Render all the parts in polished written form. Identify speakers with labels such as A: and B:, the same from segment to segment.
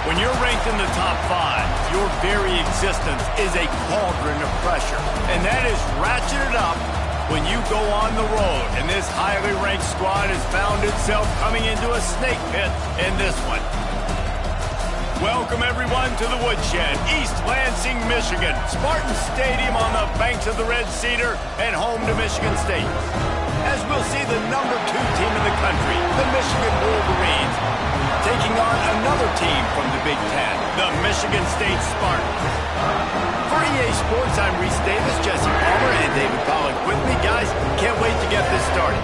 A: When you're ranked in the top 5, your very existence is a cauldron of pressure. And that is ratcheted up when you go on the road. And this highly ranked squad has found itself coming into a snake pit in this one. Welcome, everyone, to the Woodshed, East Lansing, Michigan. Spartan Stadium on the banks of the Red Cedar and home to Michigan State. As we'll see the #2 team in the country, the Michigan Wolverines, taking on another team from the Big Ten, the Michigan State Spartans. For EA Sports, I'm Reese Davis, Jesse Palmer, and David Pollack with me. Guys, can't wait to get this started.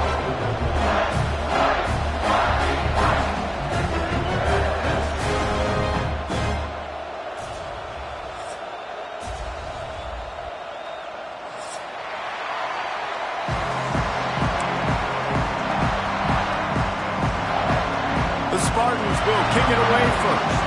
A: The Spartans will kick it away first.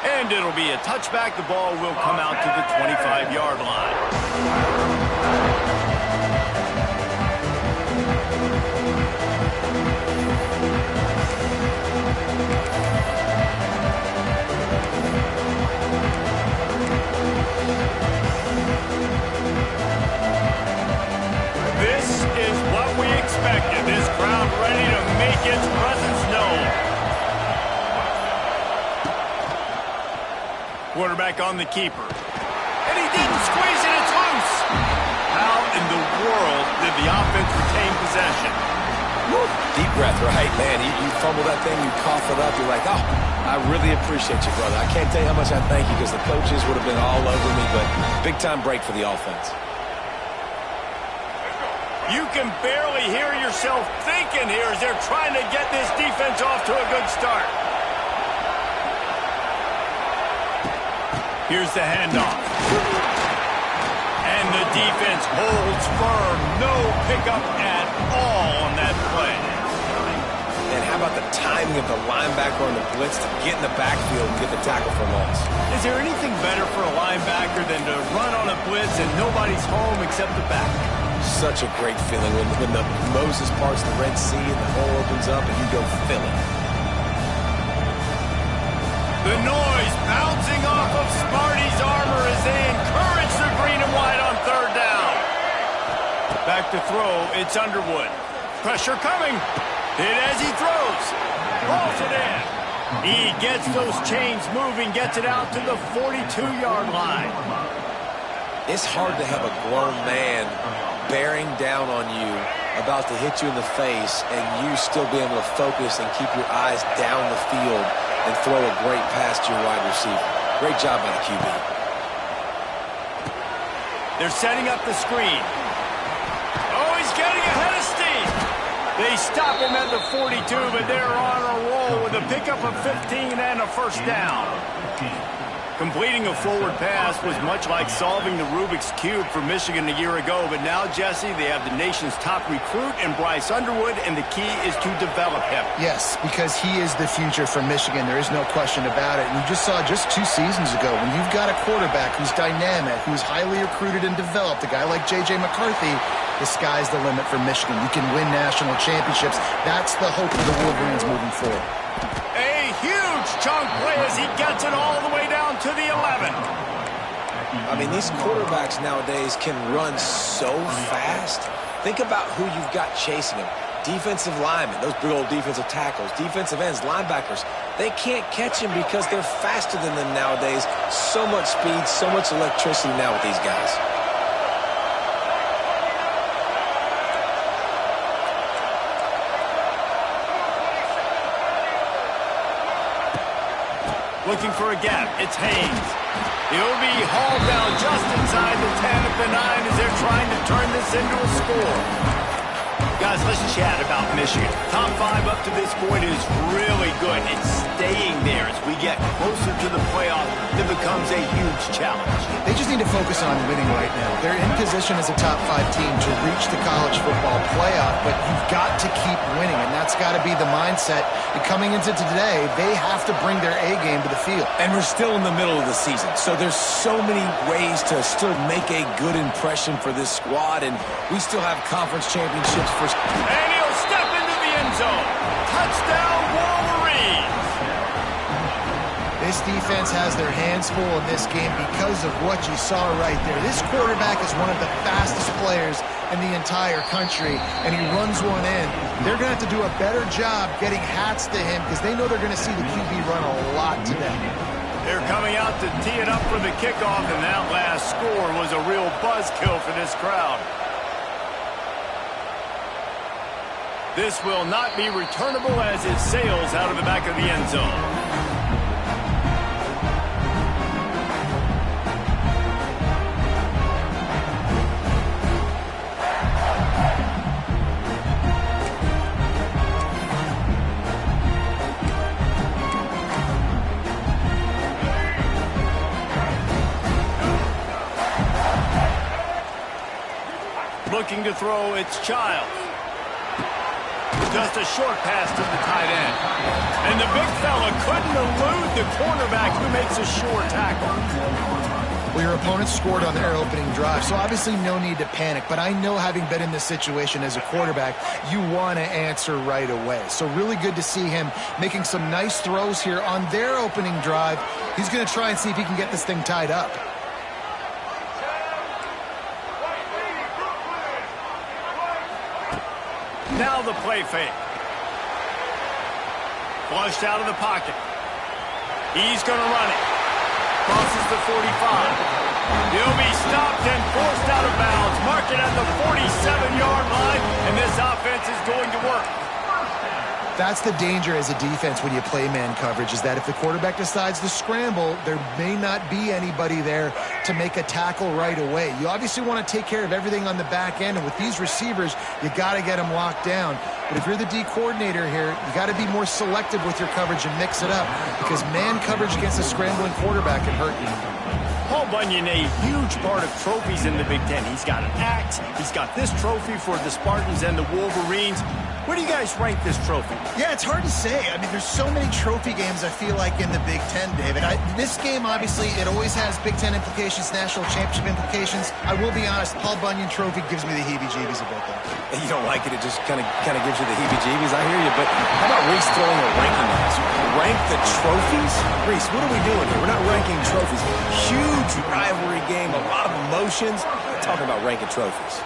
A: And it'll be a touchback. The ball will come out to the 25-yard line. This is what we expected. This crowd ready to make its presence known. Quarterback on the keeper. And he didn't squeeze it. It's loose. How in the world did the offense retain possession?
B: Woo. Deep breath, right? Man, you fumble that thing, you cough it up. You're like, oh, I really appreciate you, brother. I can't tell you how much I thank you because the coaches would have been all over me, but big-time break for the offense.
A: You can barely hear yourself thinking here as they're trying to get this defense off to a good start. Here's the handoff. And the defense holds firm. No pickup at all on that play.
B: And how about the timing of the linebacker on the blitz to get in the backfield and get the tackle for loss?
A: Is there anything better for a linebacker than to run on a blitz and nobody's home except the back?
B: Such a great feeling when the Moses parts the Red Sea and the hole opens up and you go fill it.
A: The noise bouncing off of Sparty's armor as they encourage the green and white on third down. Back to throw, it's Underwood. Pressure coming. Hit as he throws. Rolls it in. He gets those chains moving, gets it out to the 42-yard line.
B: It's hard to have a grown man bearing down on you, about to hit you in the face, and you still be able to focus and keep your eyes down the field and throw a great pass to your wide receiver. Great job by the QB.
A: They're setting up the screen. Oh, he's getting ahead of steam. They stop him at the 42, but they're on a roll with a pickup of 15 and a first down. Completing a forward pass was much like solving the Rubik's Cube for Michigan a year ago, but now, Jesse, they have the nation's top recruit in Bryce Underwood, and the key is to develop him.
C: Yes, because he is the future for Michigan. There is no question about it. And you just saw just 2 seasons ago, when you've got a quarterback who's dynamic, who's highly recruited and developed, a guy like J.J. McCarthy, the sky's the limit for Michigan. You can win national championships. That's the hope of the Wolverines moving forward.
A: A huge chunk play as he gets it all the way down to the 11.
B: I mean, these quarterbacks nowadays can run so fast. Think about who you've got chasing them. Defensive linemen, those big old defensive tackles, defensive ends, linebackers. They can't catch him because they're faster than them nowadays. So much speed, so much electricity now with these guys.
A: Looking for a gap. It's Haynes. He'll be hauled down just inside the 10 at the 9 as they're trying to turn this into a score. Got Guys, let's chat about Michigan. Top 5 up to this point is really good. It's staying there as we get closer to the playoff. It becomes a huge challenge.
C: They just need to focus on winning right now. They're in position as a top 5 team to reach the college football playoff, but you've got to keep winning, and that's got to be the mindset. And coming into today, they have to bring their A game to the field.
B: And we're still in the middle of the season, so there's so many ways to still make a good impression for this squad, and we still have conference championships for...
A: And he'll step into the end zone. Touchdown, Wolverines!
C: This defense has their hands full in this game because of what you saw right there. This quarterback is one of the fastest players in the entire country, and he runs one in. They're going to have to do a better job getting hats to him because they know they're going to see the QB run a lot today.
A: They're coming out to tee it up for the kickoff, and that last score was a real buzzkill for this crowd. This will not be returnable as it sails out of the back of the end zone. Looking to throw, it's Child. Just a short pass to the tight end. And the big fella couldn't elude the cornerback who makes a short tackle.
C: Well, your opponent scored on their opening drive, so obviously no need to panic. But I know, having been in this situation as a quarterback, you want to answer right away. So really good to see him making some nice throws here on their opening drive. He's going to try and see if he can get this thing tied up.
A: Now the play fake. Flushed out of the pocket. He's going to run it. Crosses the 45. He'll be stopped and forced out of bounds. Mark it at the 47-yard line, and this offense is going to work.
C: That's the danger as a defense when you play man coverage, is that if the quarterback decides to scramble, there may not be anybody there to make a tackle right away. You obviously want to take care of everything on the back end, and with these receivers, you got to get them locked down. But if you're the D coordinator here, you got to be more selective with your coverage and mix it up, because man coverage against a scrambling quarterback can hurt you.
A: Paul Bunyan, a huge part of trophies in the Big Ten. He's got an axe. He's got this trophy for the Spartans and the Wolverines. Where do you guys rank this trophy?
C: Yeah, it's hard to say. I mean, there's so many trophy games, I feel like, in the Big Ten, David. This game, obviously, it always has Big Ten implications, national championship implications. I will be honest, Paul Bunyan trophy gives me the heebie-jeebies a bit, though.
B: You don't like it, it just kind of gives you the heebie-jeebies. I hear you, but how about Reese throwing a ranking on us? Rank the trophies? Reese, what are we doing here? We're not ranking trophies. Huge rivalry game, a lot of emotions. We're talking about ranking trophies.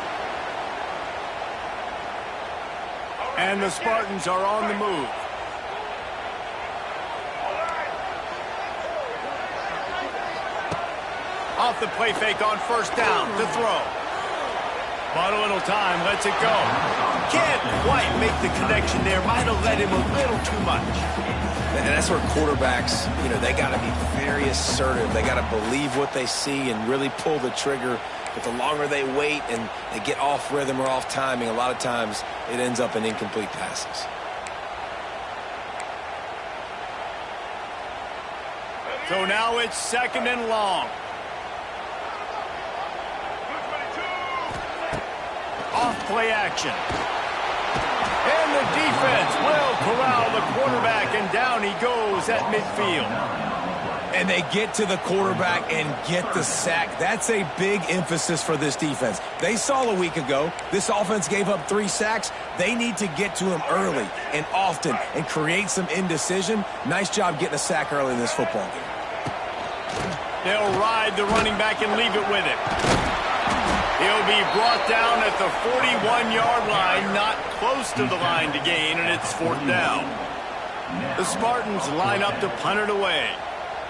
A: And the Spartans are on the move. Off the play fake on first down to throw. But a little time, lets it go. Can't quite make the connection there. Might have let him a little too much.
B: And that's where quarterbacks, they got to be very assertive. They got to believe what they see and really pull the trigger. But the longer they wait and they get off rhythm or off timing, a lot of times it ends up in incomplete passes.
A: So now it's second and long. Off play action. And the defense will corral the quarterback, and down he goes at midfield.
B: And they get to the quarterback and get the sack. That's a big emphasis for this defense. They saw a week ago, this offense gave up 3 sacks. They need to get to him early and often and create some indecision. Nice job getting a sack early in this football game.
A: They'll ride the running back and leave it with him. He'll be brought down at the 41-yard line, not close to the line to gain, and it's 4th down. The Spartans line up to punt it away.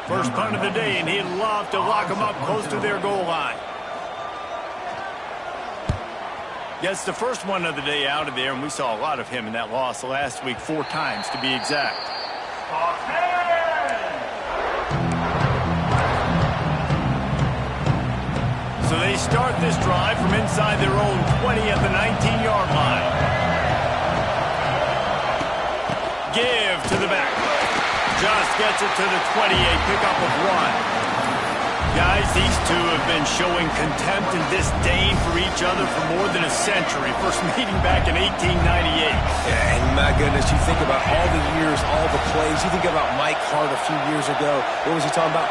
A: First punt of the day, and he'd love to lock them up close to their goal line. Gets the first one of the day out of there, and we saw a lot of him in that loss last week, 4 times to be exact. So they start this drive from inside their own 20 at the 19-yard line. gets it to the 28, pick up of 1. Guys, these two have been showing contempt and disdain for each other for more than a century. First meeting back in 1898.
B: Yeah, and my goodness, you think about all the years, all the plays. You think about Mike Hart a few years ago. What was he talking about?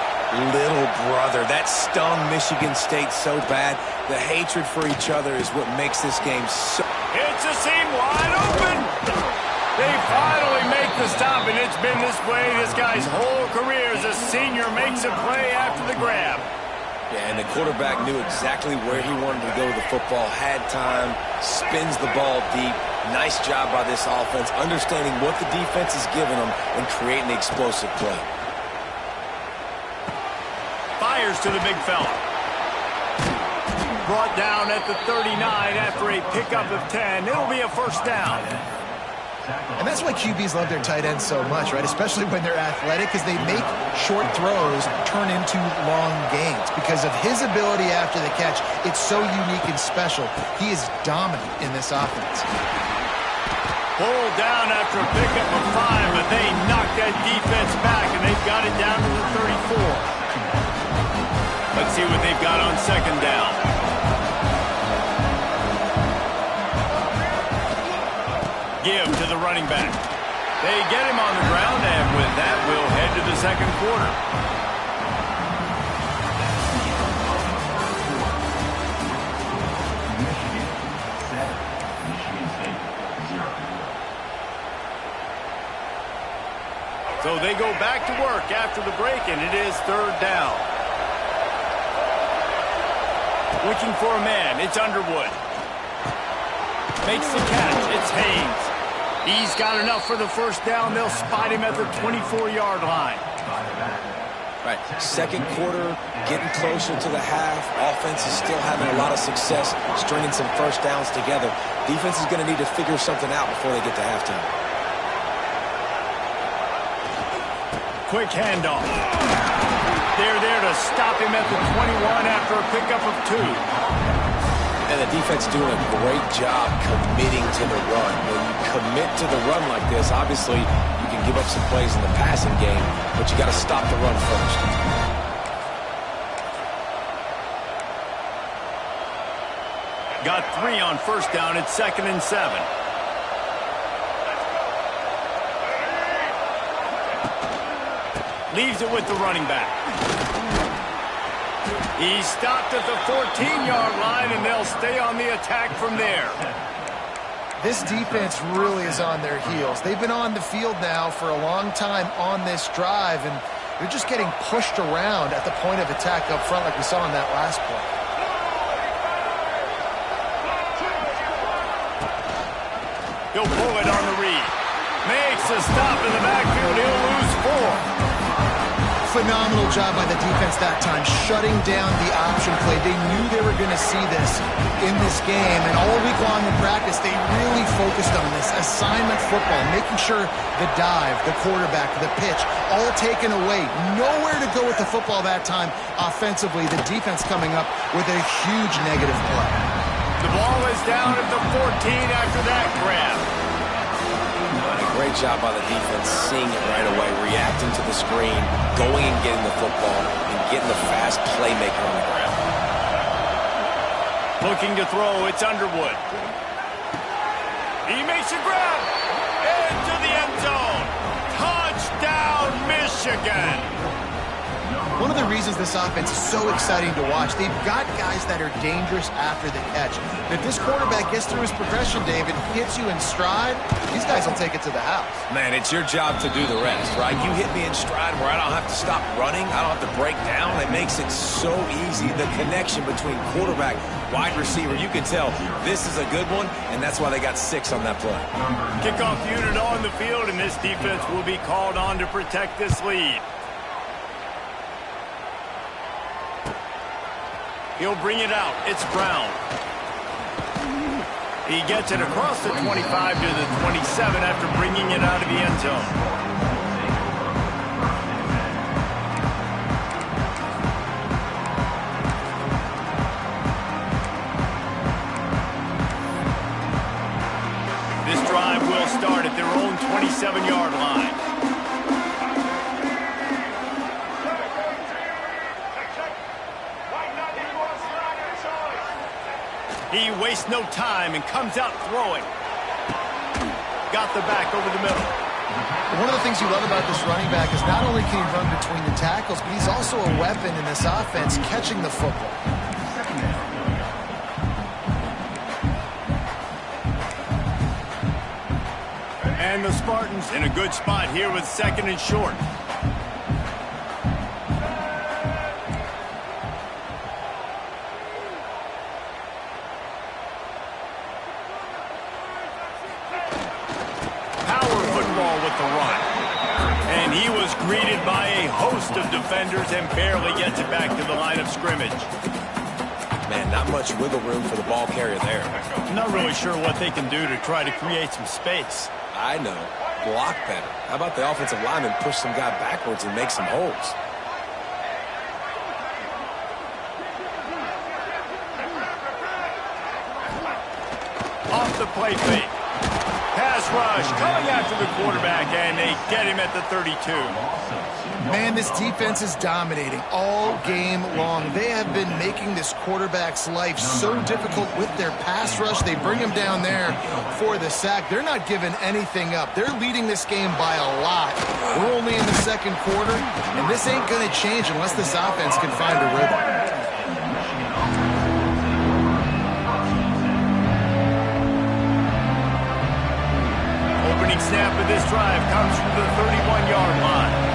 B: Little brother. That stung Michigan State so bad. The hatred for each other is what makes this game so...
A: It's a seam wide open. They finally make the stop, and it's been this way this guy's whole career as a senior makes a play after the grab.
B: Yeah, and the quarterback knew exactly where he wanted to go with the football, had time, spins the ball deep. Nice job by this offense, understanding what the defense is giving them and creating the explosive play.
A: Fires to the big fella. Brought down at the 39 after a pickup of 10. It'll be a first down.
C: And that's why QBs love their tight ends so much, right? Especially when they're athletic, because they make short throws turn into long gains. Because of his ability after the catch, it's so unique and special. He is dominant in this offense.
A: Pulled down after a pickup of 5, but they knocked that defense back, and they've got it down to the 34. Let's see what they've got on second down. Give to the running back. They get him on the ground, and with that, we'll head to the second quarter. So they go back to work after the break, and it is third down. Looking for a man, it's Underwood. Makes the catch, it's Haynes. He's got enough for the first down. They'll spot him at the 24-yard line.
B: Right, second quarter, getting closer to the half. Offense is still having a lot of success stringing some first downs together. Defense is going to need to figure something out before they get to halftime.
A: Quick handoff. They're there to stop him at the 21 after a pickup of 2.
B: And the defense doing a great job committing to the run. When you commit to the run like this, obviously you can give up some plays in the passing game, but you got to stop the run first.
A: Got 3 on first down. It's 2nd and 7. Leaves it with the running back. He's stopped at the 14-yard line, and they'll stay on the attack from there.
C: This defense really is on their heels. They've been on the field now for a long time on this drive, and they're just getting pushed around at the point of attack up front like we saw in that last play.
A: He'll pull it on the read. Makes a stop in the backfield. He'll lose 4.
C: Phenomenal job by the defense that time, shutting down the option play. They knew they were going to see this in this game, and all week long in practice, they really focused on this assignment football, making sure the dive, the quarterback, the pitch, all taken away. Nowhere to go with the football that time offensively. The defense coming up with a huge negative play.
A: The ball is down at the 14 after that grab.
B: Great job by the defense, seeing it right away, reacting to the screen, going and getting the football, and getting the fast playmaker on the ground.
A: Looking to throw, it's Underwood. He makes a grab into the end zone. Touchdown, Michigan.
C: One of the reasons this offense is so exciting to watch, they've got guys that are dangerous after the catch. If this quarterback gets through his progression, David, hits you in stride, these guys will take it to the house.
B: Man, it's your job to do the rest, right? You hit me in stride where I don't have to stop running. I don't have to break down. It makes it so easy. The connection between quarterback, wide receiver, you can tell this is a good one, and that's why they got 6 on that play.
A: Kickoff unit on the field, and this defense will be called on to protect this lead. He'll bring it out. It's Brown. He gets it across the 25 to the 27 after bringing it out of the end zone. This drive will start at their own 27-yard line. He wastes no time and comes out throwing. Got the back over the middle.
C: One of the things you love about this running back is not only can he run between the tackles, but he's also a weapon in this offense catching the football.
A: And the Spartans in a good spot here with 2nd and short. Power football with the run. And he was greeted by a host of defenders and barely gets it back to the line of scrimmage.
B: Man, not much wiggle room for the ball carrier there.
A: I'm not really sure what they can do to try to create some space.
B: I know. Block better. How about the offensive lineman push some guy backwards and make some holes?
A: Off the play fake. Pass rush coming after the quarterback, and they get him at the 32.
C: Man, this defense is dominating all game long. They have been making this quarterback's life so difficult with their pass rush. They bring him down there for the sack. They're not giving anything up. They're leading this game by a lot. We're only in the 2nd quarter, and this ain't going to change unless this offense can find a rhythm.
A: Opening snap of this drive comes from the 31-yard line.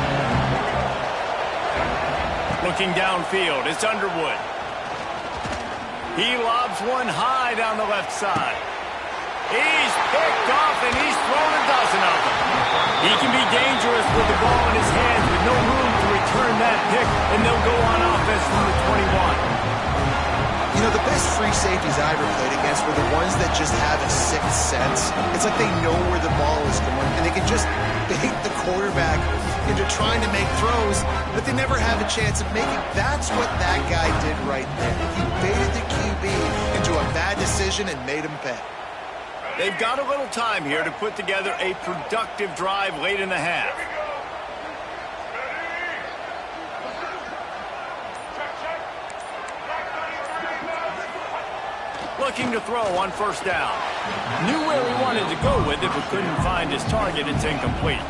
A: Looking downfield, it's Underwood. He lobs one high down the left side. He's picked off, and he's thrown a dozen of them. He can be dangerous with the ball in his hands with no room to return that pick, and they'll go on offense from the 21.
C: You know, the best free safeties I ever played against were the ones that just have a sixth sense. It's like they know where the ball is going, and they can just bait the quarterback into trying to make throws, but they never have a chance of making. That's what that guy did right there. He baited the QB into a bad decision and made him pay.
A: They've got a little time here to put together a productive drive late in the half. Looking to throw on 1st down. Knew where he wanted to go with it, but couldn't find his target. It's incomplete.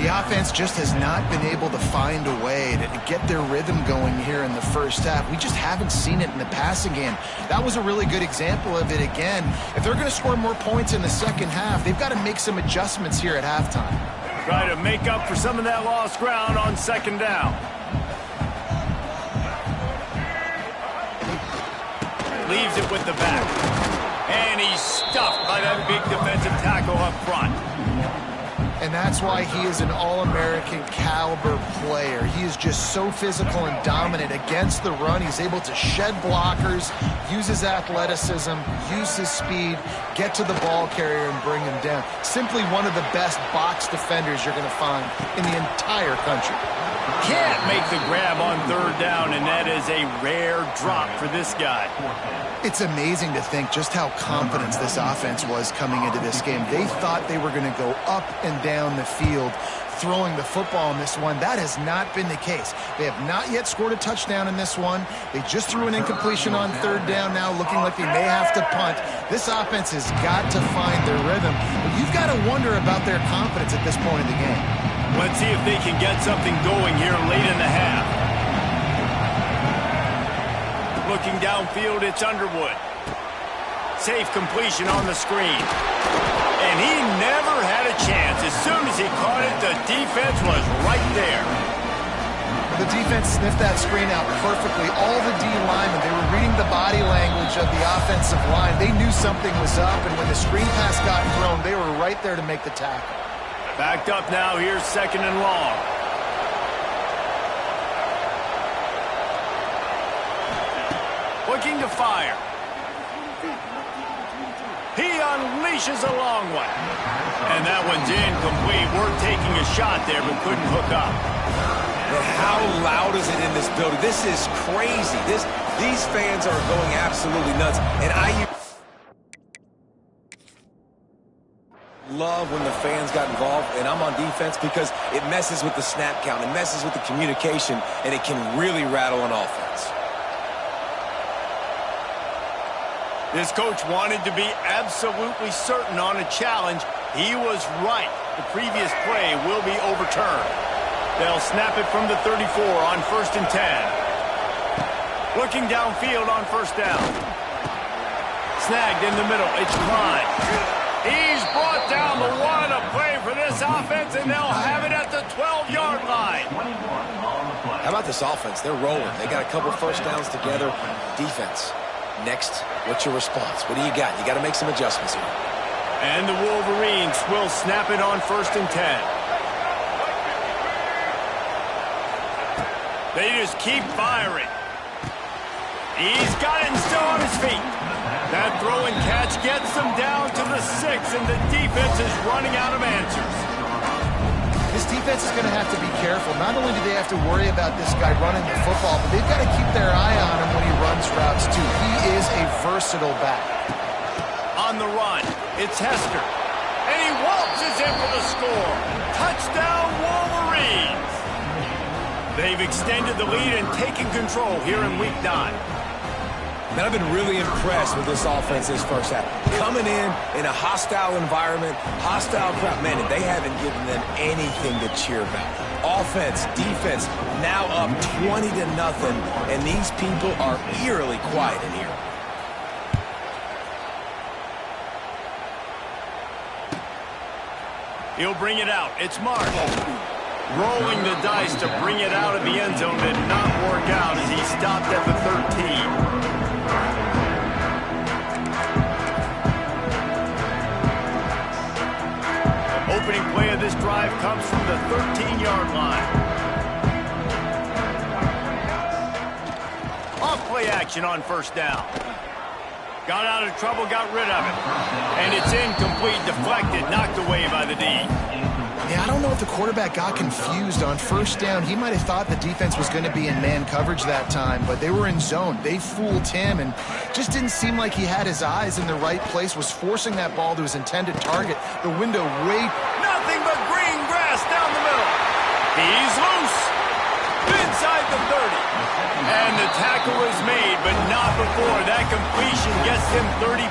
C: The offense just has not been able to find a way to get their rhythm going here in the 1st half. We just haven't seen it in the passing game. That was a really good example of it again. If they're going to score more points in the 2nd half, they've got to make some adjustments here at halftime.
A: Try to make up for some of that lost ground on 2nd down. Leaves it with the back. And he's stuffed by that big defensive tackle up front.
C: And that's why he is an All-American caliber player. He is just so physical and dominant against the run. He's able to shed blockers, use his athleticism, use his speed, get to the ball carrier and bring him down. Simply one of the best box defenders you're going to find in the entire country.
A: Can't make the grab on 3rd down, and that is a rare drop for this guy.
C: It's amazing to think just how confident this offense was coming into this game. They thought they were going to go up and down the field throwing the football in this one. That has not been the case. They have not yet scored a touchdown in this one. They just threw an incompletion on 3rd down now, looking like they may have to punt. This offense has got to find their rhythm. But you've got to wonder about their confidence at this point in the game.
A: Let's see if they can get something going here late in the half. Looking downfield, it's Underwood. Safe completion on the screen. And he never had a chance. As soon as he caught it, the defense was right there.
C: The defense sniffed that screen out perfectly. All the D linemen, they were reading the body language of the offensive line. They knew something was up, and when the screen pass got thrown, they were right there to make the tackle.
A: Backed up now, here's 2nd and long. Looking to fire. He unleashes a long one. And that one's incomplete. We're taking a shot there, but couldn't hook up.
B: Man, how loud is it in this building? This is crazy. These fans are going absolutely nuts. And I love when the fans got involved, and I'm on defense because it messes with the snap count, it messes with the communication, and it can really rattle an offense.
A: This coach wanted to be absolutely certain on a challenge. He was right. The previous play will be overturned. They'll snap it from the 34 on 1st and 10. Looking downfield on 1st down. Snagged in the middle. It's Klein. He's brought down the one. A play for this offense, and they'll have it at the 12-yard line.
B: How about this offense? They're rolling. They got a couple first downs together. Defense. Next, what's your response? What do you got? You got to make some adjustments here.
A: And the Wolverines will snap it on 1st and 10. They just keep firing. He's got it and still on his feet. That throw and catch gets them down to the 6, and the defense is running out of answers.
C: This defense is going to have to be careful. Not only do they have to worry about this guy running the football, but they've got to keep their eye on him when he runs routes, too. He is a versatile back.
A: On the run, it's Hester. And he waltzes in for the score. Touchdown, Wolverines! They've extended the lead and taken control here in Week 9.
B: Man, I've been really impressed with this offense this first half. Coming in a hostile environment, hostile crowd, man, and they haven't given them anything to cheer about. Offense, defense, now up 20-0, and these people are eerily quiet in here.
A: He'll bring it out. It's Mark. Rolling the dice to bring it out of the end zone did not work out as he stopped at the 13. Opening play of this drive comes from the 13-yard line. Off play action on 1st down. Got out of trouble, got rid of it. And it's incomplete, deflected, knocked away by the D.
C: Yeah, I don't know if the quarterback got confused on 1st down. He might have thought the defense was going to be in man coverage that time, but they were in zone. They fooled him and just didn't seem like he had his eyes in the right place, was forcing that ball to his intended target. The window way...
A: Nothing but green grass down the middle. He's loose. Inside the 30. And the tackle is made, but not before. That completion gets him 30+.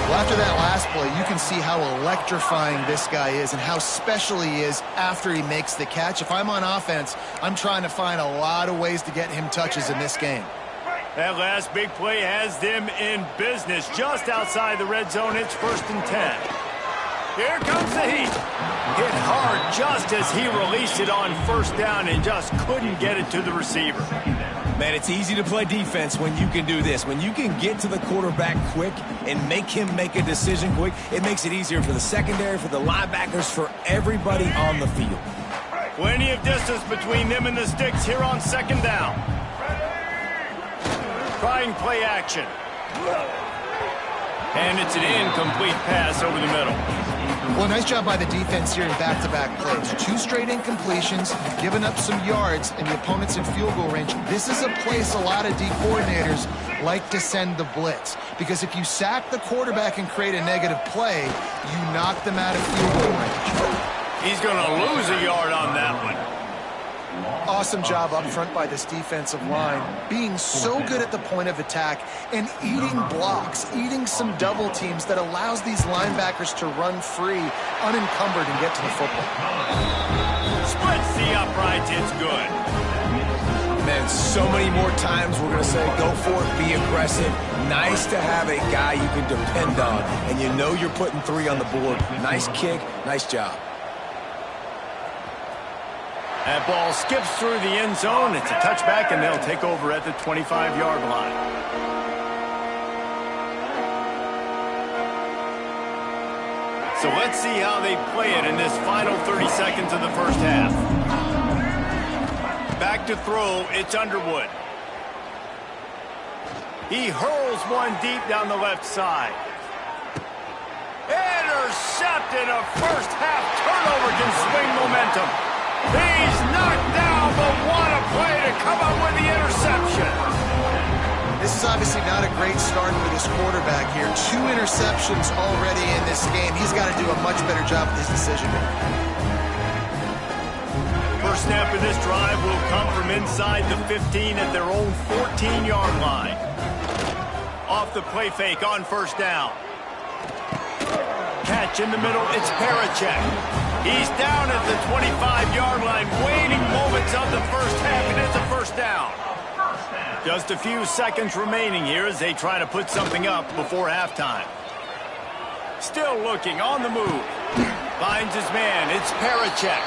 C: Well, after that last play, you can see how electrifying this guy is and how special he is after he makes the catch. If I'm on offense, I'm trying to find a lot of ways to get him touches in this game.
A: That last big play has them in business. Just outside the red zone, it's 1st and 10. Here comes the heat. Hit hard just as he released it on 1st down and just couldn't get it to the receiver.
B: Man, it's easy to play defense when you can do this. When you can get to the quarterback quick and make him make a decision quick, it makes it easier for the secondary, for the linebackers, for everybody on the field.
A: Plenty of distance between them and the sticks here on 2nd down. Trying play action. And it's an incomplete pass over the middle.
C: Well, nice job by the defense here in back-to-back plays. 2 straight incompletions, giving up some yards, and the opponent's in field goal range. This is a place a lot of D coordinators like to send the blitz, because if you sack the quarterback and create a negative play, you knock them out of field goal range.
A: He's going to lose a yard on that one.
C: Awesome job up front by this defensive line, being so good at the point of attack and eating blocks, eating some double teams that allows these linebackers to run free, unencumbered, and get to the football.
A: Splits the uprights, it's good.
B: Man, so many more times we're going to say, go for it, be aggressive. Nice to have a guy you can depend on, and you know you're putting 3 on the board. Nice kick, nice job.
A: That ball skips through the end zone. It's a touchback, and they'll take over at the 25-yard line. So let's see how they play it in this final 30 seconds of the first half. Back to throw, it's Underwood. He hurls one deep down the left side. Intercepted. A first half turnover can swing momentum. He's knocked down, but what a play to come up with the interception.
C: This is obviously not a great start for this quarterback here. 2 interceptions already in this game. He's got to do a much better job with his decision-making.
A: First snap of this drive will come from inside the 15 at their own 14-yard line. Off the play fake on first down. Catch in the middle, it's Parachek. He's down at the 25-yard line, waiting moments of the first half, and it's a first down. Just a few seconds remaining here as they try to put something up before halftime. Still looking on the move. Finds his man, it's Parachek.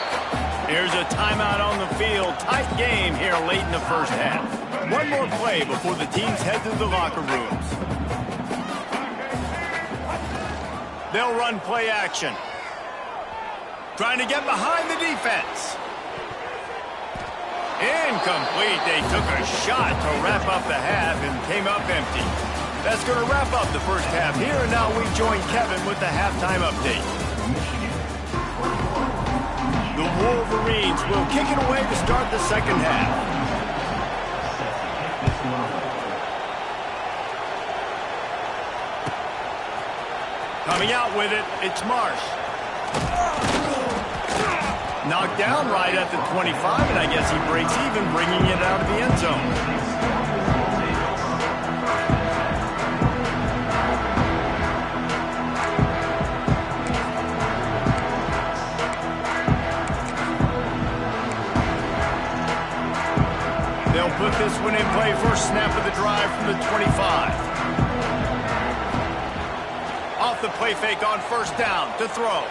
A: Here's a timeout on the field. Tight game here late in the first half. One more play before the teams head to the locker rooms. They'll run play action. Trying to get behind the defense. Incomplete. They took a shot to wrap up the half and came up empty. That's going to wrap up the first half here. And now we join Kevin with the halftime update. The Wolverines will kick it away to start the second half. Coming out with it, it's Marsh. Knocked down right at the 25, and I guess he breaks even, bringing it out of the end zone. They'll put this one in play first snap of the drive from the 25. Off the play fake on first down to throw.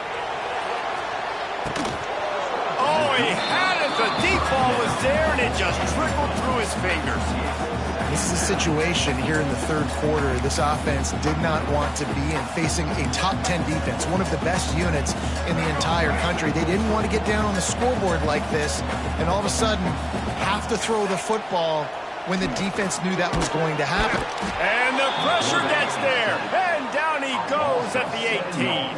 A: Oh, he had it. The deep ball was there, and it just trickled through his fingers.
C: This is a situation here in the third quarter this offense did not want to be in, facing a top 10 defense, one of the best units in the entire country. They didn't want to get down on the scoreboard like this, and all of a sudden have to throw the football when the defense knew that was going to happen.
A: And the pressure gets there, and down he goes at the 18.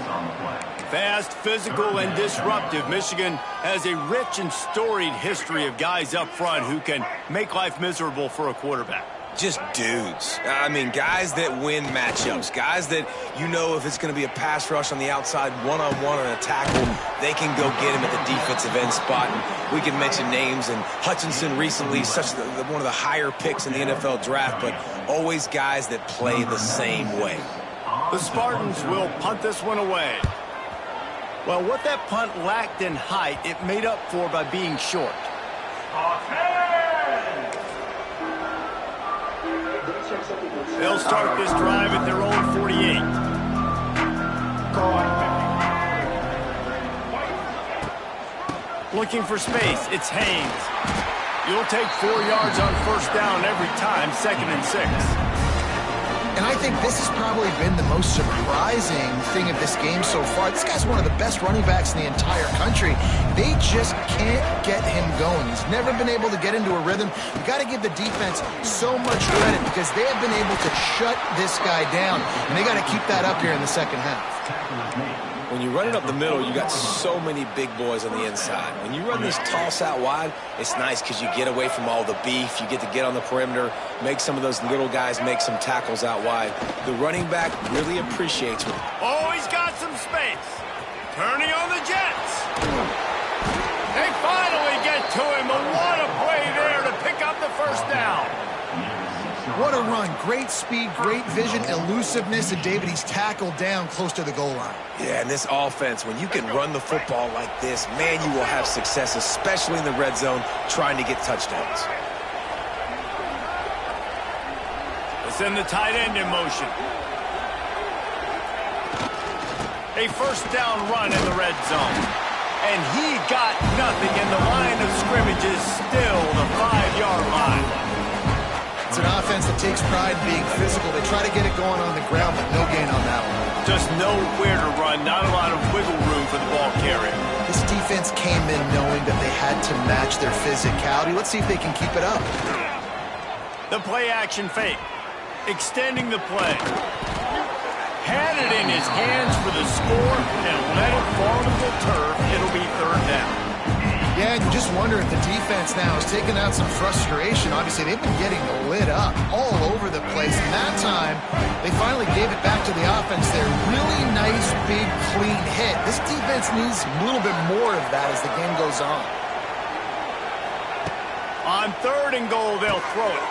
A: Fast, physical, and disruptive, Michigan has a rich and storied history of guys up front who can make life miserable for a quarterback.
B: Just dudes. I mean, guys that win matchups. Guys that, you know, if it's going to be a pass rush on the outside, one-on-one on a tackle, they can go get him at the defensive end spot. And we can mention names, and Hutchinson recently, one of the higher picks in the NFL draft, but always guys that play the same way.
A: The Spartans will punt this one away. Well, what that punt lacked in height, it made up for by being short. They'll start this drive at their own 48. Looking for space, it's Haynes. You'll take 4 yards on first down every time, 2nd and 6.
C: And I think this has probably been the most surprising thing of this game so far. This guy's one of the best running backs in the entire country. They just can't get him going. He's never been able to get into a rhythm. You got to give the defense so much credit because they have been able to shut this guy down. And they got to keep that up here in the second half.
B: When you run it up the middle, you got so many big boys on the inside. When you run this toss out wide, it's nice because you get away from all the beef. You get to get on the perimeter, make some of those little guys make some tackles out wide. The running back really appreciates it.
A: Oh, he's got some space. Turning on the Jets. They finally get to him, but what a play there to pick up the first down.
C: What a run. Great speed, great vision, elusiveness, and David, he's tackled down close to the goal line.
B: Yeah, and this offense, when you can run the football like this, man, you will have success, especially in the red zone, trying to get touchdowns.
A: They send the tight end in motion. A first down run in the red zone. And he got nothing, and the line of scrimmage is still the 5-yard line.
C: It's an offense that takes pride in being physical. They try to get it going on the ground, but no gain on that one.
A: Just nowhere to run, not a lot of wiggle room for the ball carrier.
C: This defense came in knowing that they had to match their physicality. Let's see if they can keep it up.
A: The play action fake. Extending the play. Had it in his hands for the score and let it fall to the turf. It'll be third down.
C: Yeah, and you just wonder if the defense now is taking out some frustration. Obviously, they've been getting lit up all over the place. And that time, they finally gave it back to the offense there. Really nice, big, clean hit. This defense needs a little bit more of that as the game goes on.
A: On 3rd and goal, they'll throw it.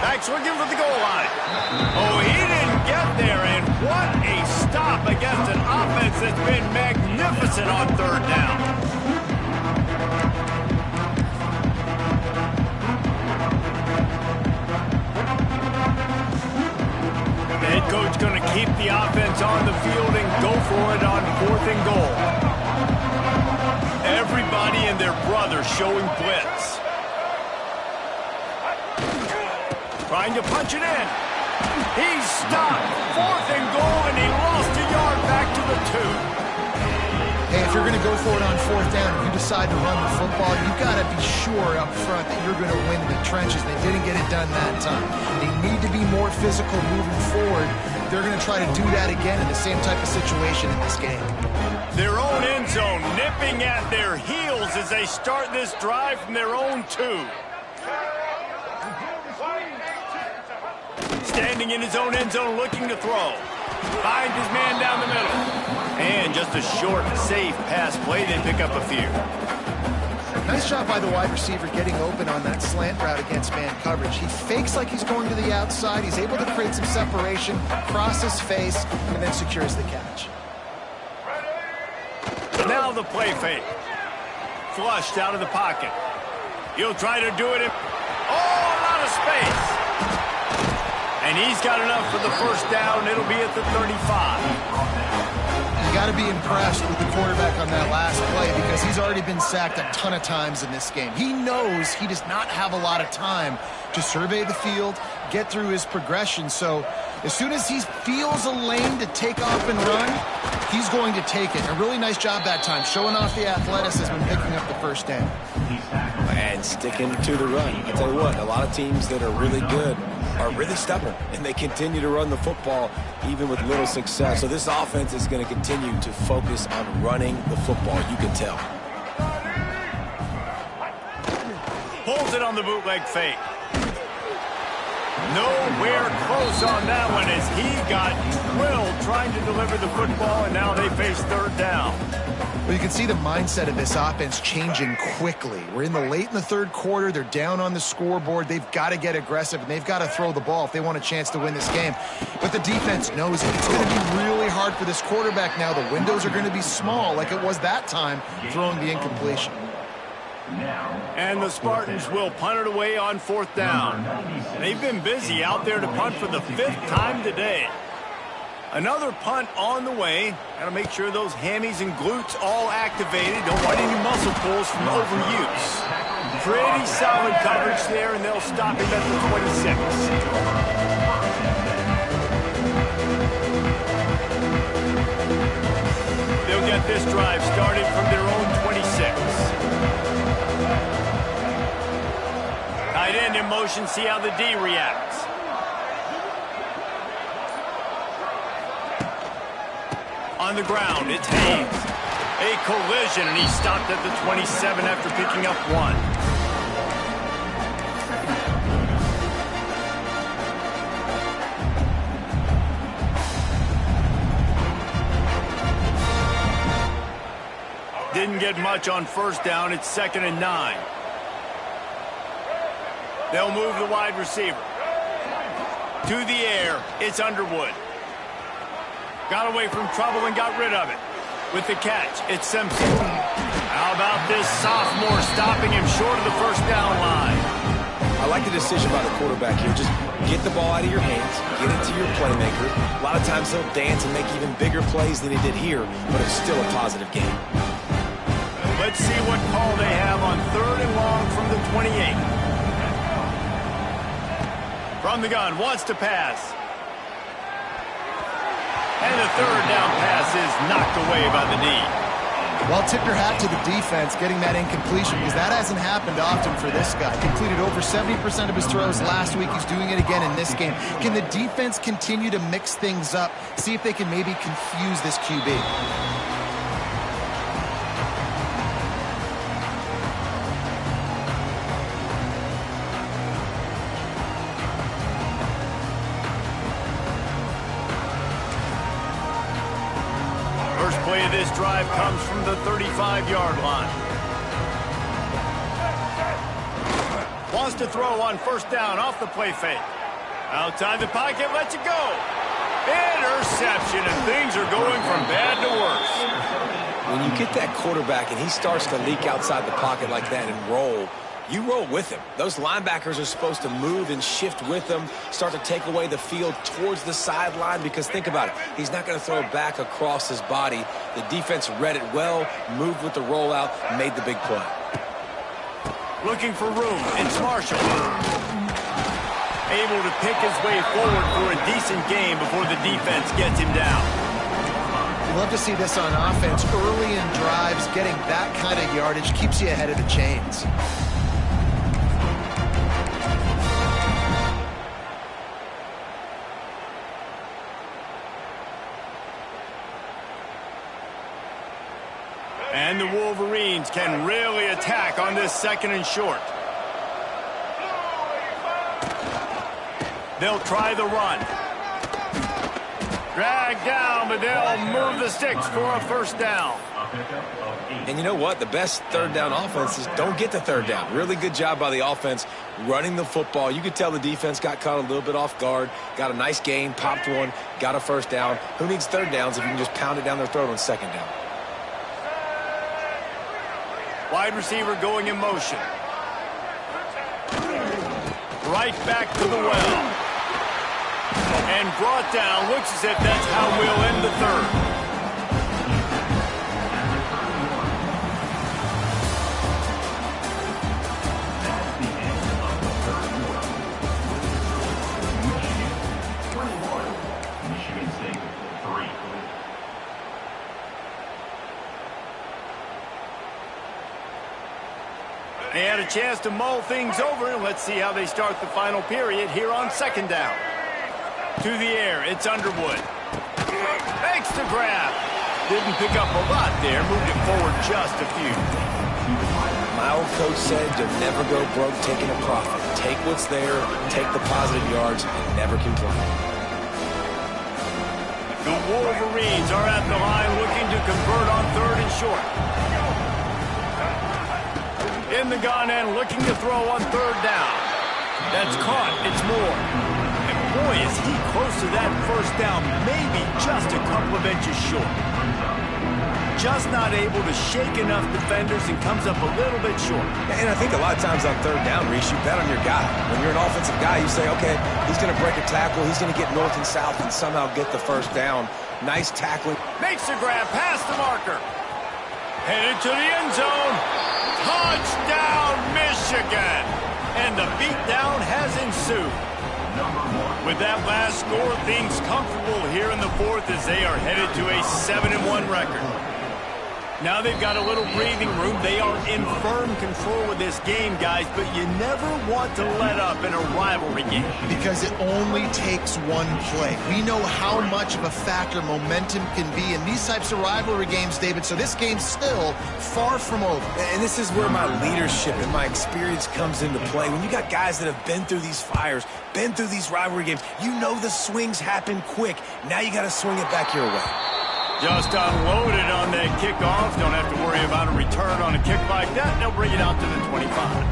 A: Back's looking for the goal line. Oh, he didn't get there, and what a stop against an offense that's been magnificent on third down. The head coach going to keep the offense on the field and go for it on 4th and goal. Everybody and their brother showing blitz. Trying to punch it in. He's stopped. 4th and goal, and he lost a yard back to the 2.
C: Hey, if you're going to go for it on 4th down, if you decide to run the football, you've got to be sure up front that you're going to win in the trenches. They didn't get it done that time. They need to be more physical moving forward. They're going to try to do that again in the same type of situation in this game.
A: Their own end zone nipping at their heels as they start this drive from their own 2. Standing in his own end zone looking to throw. Finds his man down the middle. And just a short, safe pass play. They pick up a few.
C: Nice job by the wide receiver getting open on that slant route against man coverage. He fakes like he's going to the outside. He's able to create some separation, cross his face, and then secures the catch.
A: Now the play fake. Flushed out of the pocket. He'll try to do it in... Oh, a lot of space. And he's got enough for the first down. It'll be at the 35.
C: You got to be impressed with the quarterback on that last play because he's already been sacked a ton of times in this game. He knows he does not have a lot of time to survey the field, get through his progression. So as soon as he feels a lane to take off and run, he's going to take it. A really nice job that time, showing off the athleticism and picking up the first down.
B: And sticking to the run. I tell you what, a lot of teams that are really good are really stubborn, and they continue to run the football even with little success. So this offense is going to continue to focus on running the football. You can tell.
A: Pulls it on the bootleg fake. Nowhere close on that one as he got drilled trying to deliver the football, and now they face 3rd down.
C: Well, you can see the mindset of this offense changing quickly. We're in the late in the 3rd quarter. They're down on the scoreboard. They've got to get aggressive, and they've got to throw the ball if they want a chance to win this game. But the defense knows it. It's going to be really hard for this quarterback now. The windows are going to be small like it was that time throwing the incompletion.
A: And the Spartans will punt it away on 4th down. They've been busy out there to punt for the 5th time today. Another punt on the way. Got to make sure those hammies and glutes all activated. Don't want any muscle pulls from overuse. Pretty solid coverage there, and they'll stop him at the 26. They'll get this drive started from their own 26. Tight end in motion, see how the D reacts. On the ground, it's Hayes. A collision, and he stopped at the 27 after picking up 1. Didn't get much on 1st down. It's 2nd and 9. They'll move the wide receiver. To the air, it's Underwood. Got away from trouble and got rid of it. With the catch, it's Simpson. How about this sophomore stopping him short of the 1st down line?
B: I like the decision by the quarterback here. Just get the ball out of your hands, get it to your playmaker. A lot of times he'll dance and make even bigger plays than he did here, but it's still a positive game.
A: Let's see what call they have on 3rd and long from the 28. From the gun, wants to pass. And the 3rd down pass is knocked away by the D.
C: Well, tip your hat to the defense getting that incompletion because that hasn't happened often for this guy. Completed over 70% of his throws last week. He's doing it again in this game. Can the defense continue to mix things up? See if they can maybe confuse this QB.
A: First play of this drive comes from the 35-yard line. Wants to throw on first down off the play fake. Outside the pocket, lets it go. Interception, and things are going from bad to worse.
B: When you get that quarterback and he starts to leak outside the pocket like that and roll, you roll with him. Those linebackers are supposed to move and shift with him, start to take away the field towards the sideline, because think about it. He's not going to throw it back across his body. The defense read it well, moved with the rollout, made the big play.
A: Looking for room. It's Marshall. Able to pick his way forward for a decent game before the defense gets him down.
C: Love to see this on offense. Early in drives, getting that kind of yardage keeps you ahead of the chains.
A: And the Wolverines can really attack on this 2nd and short. They'll try the run. Drag down, but they'll move the sticks for a first down.
B: And you know what? The best third down offenses don't get the third down. Really good job by the offense running the football. You could tell the defense got caught a little bit off guard, got a nice gain, popped one, got a first down. Who needs third downs if you can just pound it down their throat on 2nd down?
A: Wide receiver going in motion. Right back to the well. And brought down. Looks as if that's how we'll end the 3rd. They had a chance to mull things over, and let's see how they start the final period here on 2nd down. To the air, it's Underwood. Makes the grab. Didn't pick up a lot there, moved it forward just a few.
B: My old coach said you'll never go broke taking a profit. Take what's there, take the positive yards, and never complain.
A: The Wolverines are at the line looking to convert on 3rd and short. In the gun and looking to throw on 3rd down. That's caught. It's Moore. And boy, is he close to that first down, maybe just a couple of inches short. Just not able to shake enough defenders and comes up a little bit short.
B: And I think a lot of times on 3rd down, Reese, you bet on your guy. When you're an offensive guy, you say, okay, he's going to break a tackle, he's going to get north and south and somehow get the first down. Nice tackling.
A: Makes the grab past the marker. Headed to the end zone. Touchdown, Michigan! And the beatdown has ensued. With that last score, things comfortable here in the 4th as they are headed to a 7-1 record. Now they've got a little breathing room. They are in firm control of this game, guys, but you never want to let up in a rivalry game.
C: Because it only takes one play. We know how much of a factor momentum can be in these types of rivalry games, David, so this game's still far from over.
B: And this is where my leadership and my experience comes into play. When you got guys that have been through these fires, been through these rivalry games, you know the swings happen quick. Now you got to swing it back your way.
A: Just unloaded on that kickoff. Don't have to worry about a return on a kick like that. They'll bring it out to the 25.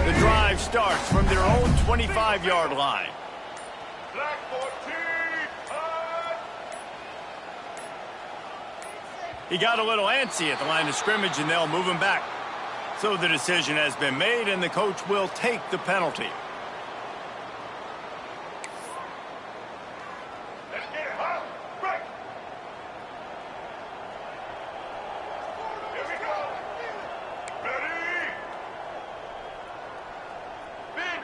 A: The drive starts from their own 25-yard line. He got a little antsy at the line of scrimmage, and they'll move him back. So the decision has been made, and the coach will take the penalty.
D: Let's get it, huh? Right. Here we go. Ready? Bend.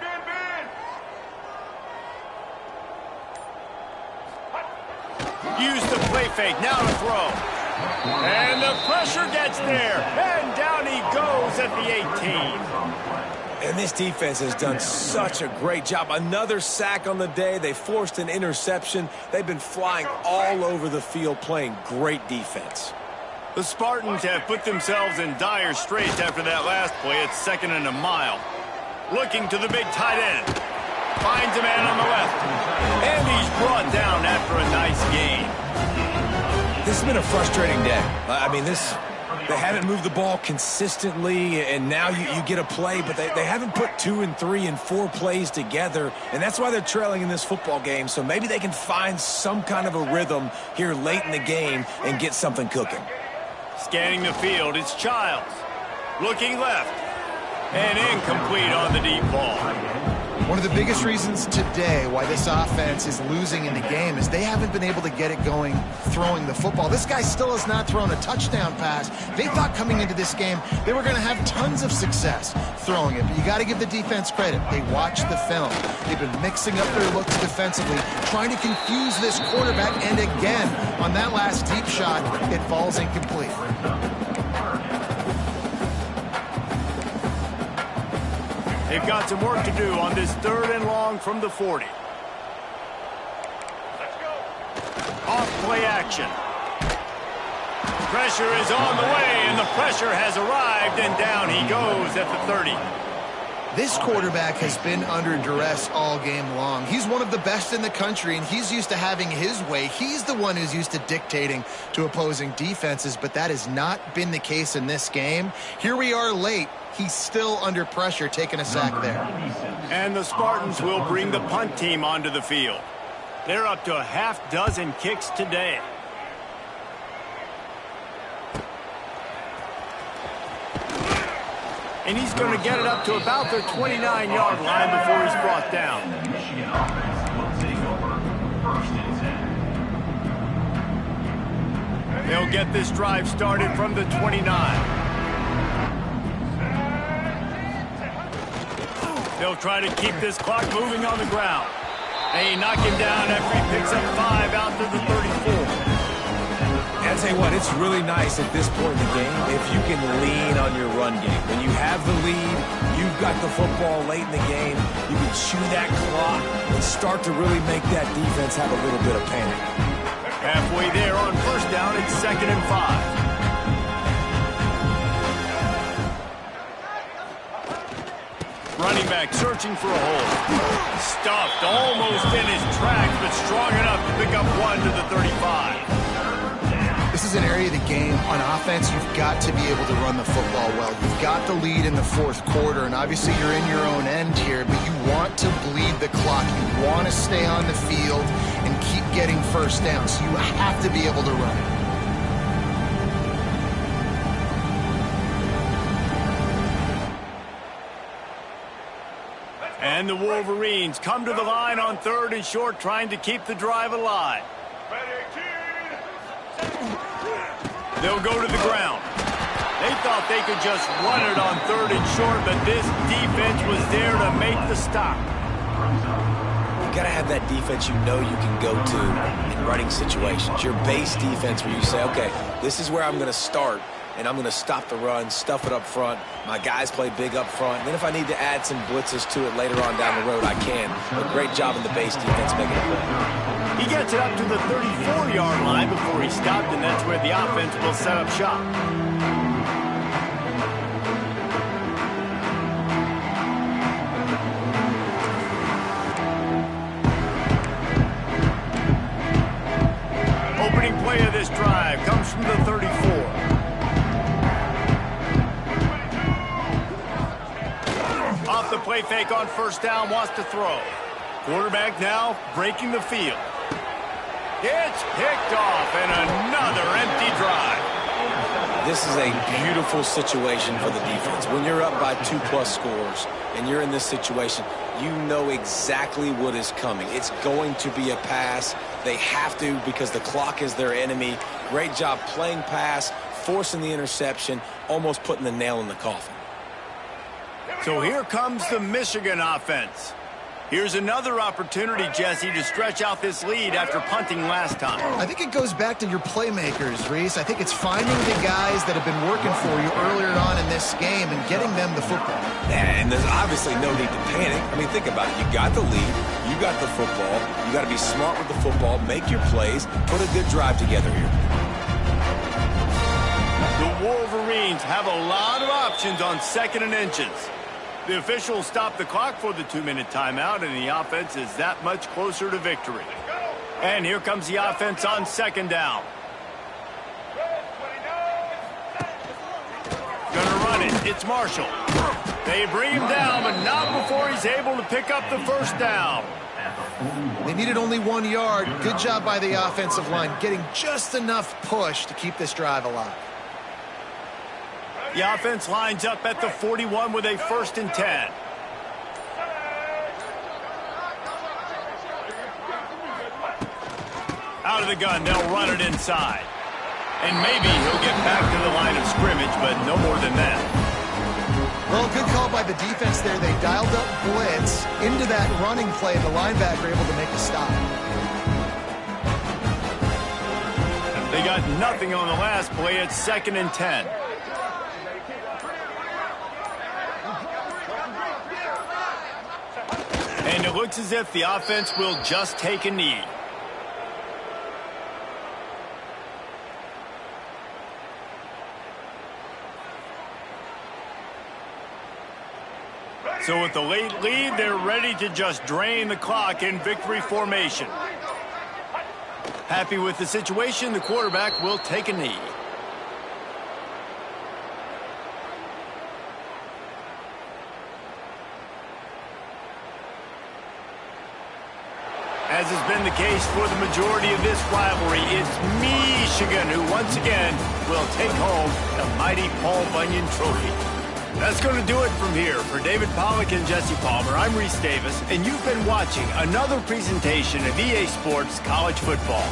A: Use the play fake, now to throw. And the pressure gets there, and down he goes at the 18.
B: And this defense has done such a great job. Another sack on the day. They forced an interception. They've been flying all over the field, playing great defense.
A: The Spartans have put themselves in dire straits after that last play. It's 2nd and a mile. Looking to the big tight end. Finds a man on the left. And he's brought down after a nice gain.
B: This has been a frustrating day. I mean, they haven't moved the ball consistently, and now you get a play, but they haven't put 2 and 3 and 4 plays together, and that's why they're trailing in this football game. So maybe they can find some kind of a rhythm here late in the game and get something cooking.
A: Scanning the field, it's Childs. Looking left. And incomplete on the deep ball.
C: One of the biggest reasons today why this offense is losing in the game is they haven't been able to get it going throwing the football. This guy still has not thrown a touchdown pass. They thought coming into this game they were going to have tons of success throwing it, but you got to give the defense credit. They watched the film. They've been mixing up their looks defensively, trying to confuse this quarterback, and again, on that last deep shot, it falls incomplete.
A: They've got some work to do on this 3rd and long from the 40.
D: Let's go.
A: Off play action. Pressure is on the way, and the pressure has arrived, and down he goes at the 30.
C: This quarterback has been under duress all game long. He's one of the best in the country, and he's used to having his way. He's the one who's used to dictating to opposing defenses, but that has not been the case in this game. Here we are late. He's still under pressure, taking a sack there.
A: And the Spartans will bring the punt team onto the field. They're up to a half-dozen kicks today. And he's going to get it up to about their 29-yard line before he's brought down.
E: Michigan offense will take over 1st and 10.
A: They'll get this drive started from the 29. They'll try to keep this clock moving on the ground. They knock him down after he picks up 5 out to the 34.
B: I'll tell you what, it's really nice at this point in the game if you can lean on your run game. When you have the lead, you've got the football late in the game, you can chew that clock and start to really make that defense have a little bit of panic.
A: Halfway there on 1st down, it's 2nd and 5. Running back searching for a hole. Stuffed almost in his tracks, but strong enough to pick up 1 to the 35.
C: This is an area of the game. On offense, you've got to be able to run the football well. You've got the lead in the 4th quarter, and obviously you're in your own end here, but you want to bleed the clock. You want to stay on the field and keep getting 1st down, so you have to be able to run it.
A: And the Wolverines come to the line on 3rd and short, trying to keep the drive alive. They'll go to the ground. They thought they could just run it on 3rd and short, but this defense was there to make the stop.
B: You got to have that defense you know you can go to in running situations. Your base defense where you say, okay, this is where I'm going to start, and I'm going to stop the run, stuff it up front. My guys play big up front. And then if I need to add some blitzes to it later on down the road, I can. But great job in the base defense making a play.
A: He gets it up to the 34-yard line before he stopped, and that's where the offense will set up shop. Opening play of this drive comes from the 34. Off the play fake on 1st down, wants to throw. Quarterback now breaking the field. It's picked off, and another empty drive.
B: This is a beautiful situation for the defense. When you're up by 2+ scores and you're in this situation, you know exactly what is coming. It's going to be a pass. They have to because the clock is their enemy. Great job playing pass, forcing the interception, almost putting the nail in the coffin.
A: So here comes the Michigan offense. Here's another opportunity, Jesse, to stretch out this lead after punting last time.
C: I think it goes back to your playmakers, Reese. I think it's finding the guys that have been working for you earlier on in this game and getting them the football.
B: And there's obviously no need to panic. I mean, think about it. You got the lead. You got the football. You got to be smart with the football, make your plays, put a good drive together here.
A: The Wolverines have a lot of options on 2nd and inches. The officials stopped the clock for the 2-minute timeout, and the offense is that much closer to victory. And here comes the offense on second down. Gonna run it. It's Marshall. They bring him down, but not before he's able to pick up the first down.
C: They needed only 1 yard. Good job by the offensive line, getting just enough push to keep this drive alive.
A: The offense lines up at the 41 with a 1st and 10. Out of the gun, they'll run it inside. And maybe he'll get back to the line of scrimmage, but no more than that.
C: Well, good call by the defense there. They dialed up blitz into that running play, and the linebacker able to make a stop.
A: They got nothing on the last play. It's 2nd and 10. And it looks as if the offense will just take a knee. So with the late lead, they're ready to just drain the clock in victory formation. Happy with the situation, the quarterback will take a knee. As has been the case for the majority of this rivalry, it's Michigan who once again will take home the mighty Paul Bunyan Trophy. That's going to do it from here. For David Pollack and Jesse Palmer, I'm Reese Davis, and you've been watching another presentation of EA Sports College Football.